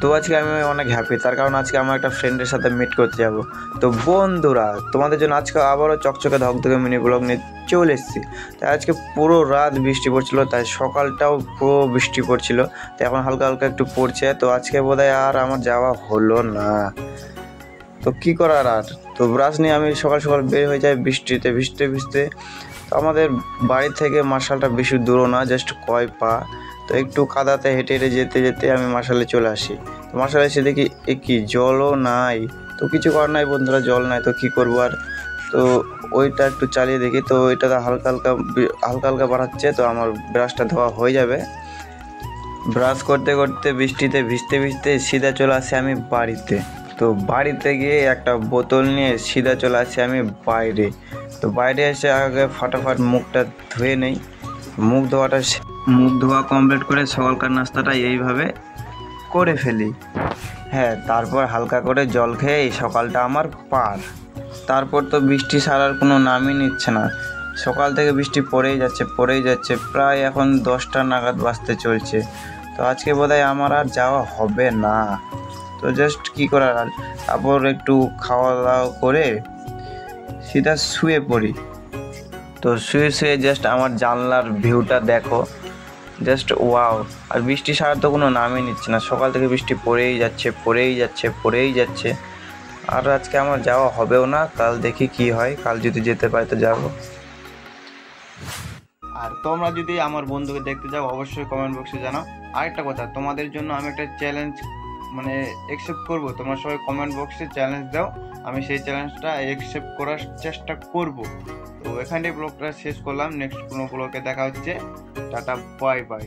তো আজকে আমি অনেক হ্যাপি, তার কারণ আজকে আমার একটা ফ্রেন্ডের সাথে মিট করতে যাব। তো বন্ধুরা, তোমাদের জন্য আজকে আবারও চকচকে ধকধকে মিনি ব্লগ নিয়ে চলে এসেছি। তাই আজকে পুরো রাত বৃষ্টি পড়ছিল, তাই সকালটাও পুরো বৃষ্টি পড়ছিল, তো এখন হালকা হালকা একটু পড়ছে। তো আজকে বোধহয় আর আমার যাওয়া হলো না, তো কী করার আর। তো ব্রাশ নিয়ে আমি সকাল সকাল বের হয়ে যাই বৃষ্টিতে ভিজতে ভিজতে। তো আমাদের বাড়ি থেকে মার্শালটা বেশি দূরও না, জাস্ট কয় পা। তো একটু কাদাতে হেঁটে হেঁটে যেতে যেতে আমি মার্শালে চলে আসি। তো মার্শালে এসে দেখি এ কি জলও নাই। তো কিছু করার নাই বন্ধুরা, জল নাই তো কী করবো আর। তো ওইটা একটু চালিয়ে দেখি, তো ওইটা হালকা হালকা হালকা হালকা বাড়াচ্ছে। তো আমার ব্রাশটা ধোয়া হয়ে যাবে। ব্রাশ করতে করতে বৃষ্টিতে ভিজতে ভিজতে সিধা চলে আসি আমি বাড়িতে। তো বাড়িতে গিয়ে একটা বোতল নিয়ে সিধা চলে আসি আমি বাইরে। তো বাইরে এসে আগে ফাটাফাট মুখটা ধুয়ে নেই। মুখ ধোয়া কমপ্লিট করে সকালকার নাস্তাটা এইভাবে করে ফেলি। হ্যাঁ, তারপর হালকা করে জল খেয়ে এই সকালটা আমার পার। তারপর তো বৃষ্টি ছাড়ার কোনো নামই নিচ্ছে না। সকাল থেকে বৃষ্টি পড়েই যাচ্ছে, প্রায় এখন 10টা নাগাদ বাজতে চলছে। তো আজকে বোধহয় আমার আর যাওয়া হবে না। তো জাস্ট কী করার আর, তারপর একটু খাওয়া দাওয়া করে সিধা শুয়ে পড়ি। তো শুয়ে শুয়ে জাস্ট আমার জানলার ভিউটা দেখো, জাস্ট ওয়াও। আর বৃষ্টি ছাড়ার তো কোনো নামই নিচ্ছে না, সকাল থেকে বৃষ্টি পড়েই যাচ্ছে। আর আজকে আমার যাওয়া হবেও না, কাল দেখি কি হয়, কাল যদি যেতে পারি তো যাব। আর তোমরা যদি আমার বন্ধুকে দেখতে যাও অবশ্যই কমেন্ট বক্সে জানাও। আরেকটা কথা, তোমাদের জন্য আমি একটা চ্যালেঞ্জ অ্যাকসেপ্ট করবো। তোমরা সবাই কমেন্ট বক্সে চ্যালেঞ্জ দাও, আমি সেই চ্যালেঞ্জটা অ্যাকসেপ্ট করার চেষ্টা করব। তো এখানে ব্লগটা শেষ করলাম, নেক্সট কোনো ব্লগে দেখা হচ্ছে। Tata, bye bye.